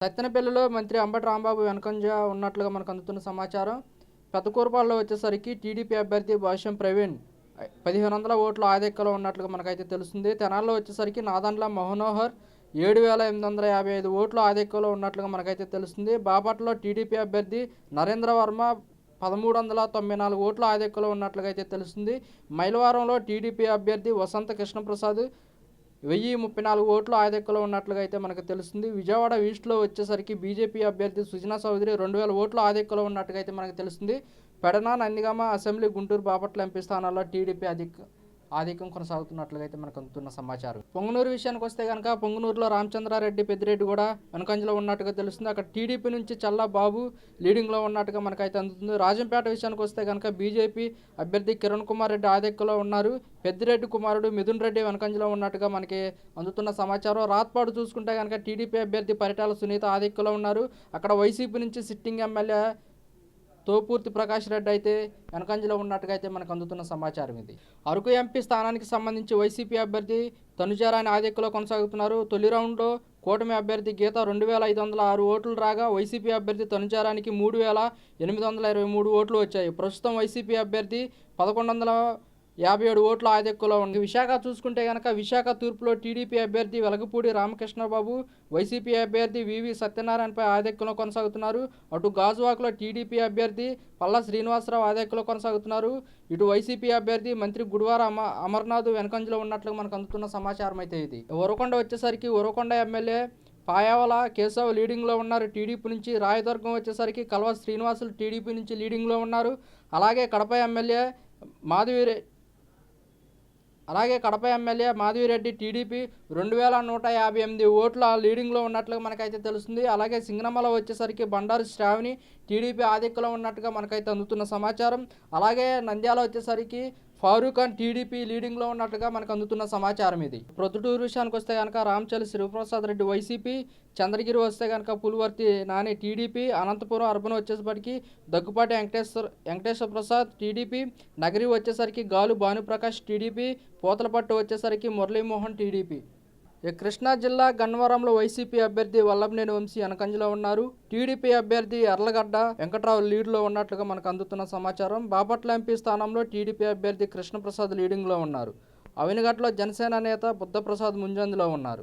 సత్తెనపల్లిలో మంత్రి అంబటి రాంబాబు వెనకంజ ఉన్నట్లుగా మనకు అందుతున్న సమాచారం. పెద్దకూరపాడులో వచ్చేసరికి టీడీపీ అభ్యర్థి భాష్యం ప్రవీణ్ 1500 ఓట్ల ఆధిక్యంలో ఉన్నట్లుగా మనకైతే తెలుస్తుంది. తెనాల్లో వచ్చేసరికి నాదండ్ల మనోహర్ 7855 ఓట్ల ఆధిక్యంలో ఉన్నట్లుగా మనకైతే తెలుస్తుంది. బాపట్లలో టీడీపీ అభ్యర్థి నరేంద్ర వర్మ 1394 ఓట్ల ఆధిక్యంలో ఉన్నట్లుగా అయితే తెలుస్తుంది. మైలవరంలో టీడీపీ అభ్యర్థి వసంత కృష్ణప్రసాద్ 1034 ఓట్ల ఆధిక్యంలో ఉన్నట్లుగా అయితే మనకు తెలుస్తుంది. విజయవాడ ఈస్ట్లో వచ్చేసరికి బీజేపీ అభ్యర్థి సుజనా చౌదరి 2000 ఓట్ల ఆధిక్యంలో ఉన్నట్టుగా అయితే మనకు తెలుస్తుంది. పెడన, నందిగామ అసెంబ్లీ, గుంటూరు, బాపట్ల ఎంపీ స్థానాల్లో టీడీపీ ఆధిక్యం కొనసాగుతున్నట్లుగా అయితే మనకు అందుతున్న సమాచారం. పొంగనూరు విషయానికి వస్తే కనుక పొంగనూరులో రామచంద్రారెడ్డి, పెద్దిరెడ్డి కూడా వెనకంజలో ఉన్నట్టుగా తెలుస్తుంది. అక్కడ టీడీపీ నుంచి చల్లా బాబు లీడింగ్లో ఉన్నట్టుగా మనకైతే అందుతుంది. రాజంపేట విషయానికి వస్తే కనుక బీజేపీ అభ్యర్థి కిరణ్ కుమార్ రెడ్డి ఆధిక్యంలో ఉన్నారు. పెద్దిరెడ్డి కుమారుడు మిథున్ రెడ్డి వెనకంజలో ఉన్నట్టుగా మనకి అందుతున్న సమాచారం. రాత్పాడు చూసుకుంటే కనుక టీడీపీ అభ్యర్థి పరిటాల సునీత ఆధిక్యంలో ఉన్నారు. అక్కడ వైసీపీ నుంచి సిట్టింగ్ ఎమ్మెల్యే తోపూర్తి ప్రకాష్ రెడ్డి అయితే వెనకంజలో ఉన్నట్టుగా అయితే మనకు అందుతున్న సమాచారం ఇది. అరకు ఎంపీ స్థానానికి సంబంధించి వైసీపీ అభ్యర్థి తనుజారాని ఆధిక్యంలో కొనసాగుతున్నారు. తొలి రౌండ్లో కూటమి అభ్యర్థి గీత 2506 ఓట్లు రాగా వైసీపీ అభ్యర్థి తనుజారానికి 3823 ఓట్లు వచ్చాయి. ప్రస్తుతం వైసీపీ అభ్యర్థి 1157 ఓట్ల ఆధిక్యంలో ఉంది. విశాఖ చూసుకుంటే కనుక విశాఖ తూర్పులో టీడీపీ అభ్యర్థి వెలగపూడి రామకృష్ణబాబు వైసీపీ అభ్యర్థి వివి సత్యనారాయణపై ఆధిక్యంలో కొనసాగుతున్నారు. అటు గాజువాకలో టీడీపీ అభ్యర్థి పల్లా శ్రీనివాసరావు ఆధిక్యంలో కొనసాగుతున్నారు. ఇటు వైసీపీ అభ్యర్థి మంత్రి గుడివార అమర్నాథ్ వెనకంజలో ఉన్నట్లు మనకు అందుతున్న సమాచారం అయితే ఇది. ఉరవకొండ వచ్చేసరికి ఉరవకొండ ఎమ్మెల్యే పాయావల కేశవ్ లీడింగ్లో ఉన్నారు టీడీపీ నుంచి. రాయదుర్గం వచ్చేసరికి కల్వ శ్రీనివాసులు టీడీపీ నుంచి లీడింగ్లో ఉన్నారు. అలాగే కడప ఎమ్మెల్యే మాధవిరెడ్డి టీడీపీ 2158 ఓట్ల లీడింగ్లో ఉన్నట్లుగా మనకైతే తెలుస్తుంది. అలాగే సింగనమల వచ్చేసరికి బండారు శ్రావణి టీడీపీ ఆధిక్యంలో ఉన్నట్టుగా మనకైతే అందుతున్న సమాచారం. అలాగే నంద్యాల వచ్చేసరికి ఫారూక్ ఖాన్ టీడీపీ లీడింగ్లో ఉన్నట్లుగా మనకు అందుతున్న సమాచారం ఇది. ప్రొద్దుటూరు విషయానికి వస్తే కనుక రామచల్లి శివప్రసాద్ రెడ్డి వైసీపీ, చంద్రగిరి వస్తే కనుక పులివర్తి నాని టీడీపీ, అనంతపురం అర్బన్ వచ్చేసరికి దగ్గుపాటి వెంకటేశ్వర ప్రసాద్ టీడీపీ, నగరి వచ్చేసరికి గాలు భానుప్రకాష్ టీడీపీ, పూతలపట్టు వచ్చేసరికి మురళీమోహన్ టీడీపీ. కృష్ణా జిల్లా గన్నవరంలో వైసీపీ అభ్యర్థి వల్లభనేని వంశీ వెనకంజలో ఉన్నారు. టీడీపీ అభ్యర్థి అర్లగడ్డ వెంకట్రావు లీడ్లో ఉన్నట్లుగా మనకు అందుతున్న సమాచారం. బాపట్ల ఎంపీ స్థానంలో టీడీపీ అభ్యర్థి కృష్ణప్రసాద్ లీడింగ్లో ఉన్నారు. అవినగట్లో జనసేన నేత బుద్ధప్రసాద్ ముంజందులో ఉన్నారు.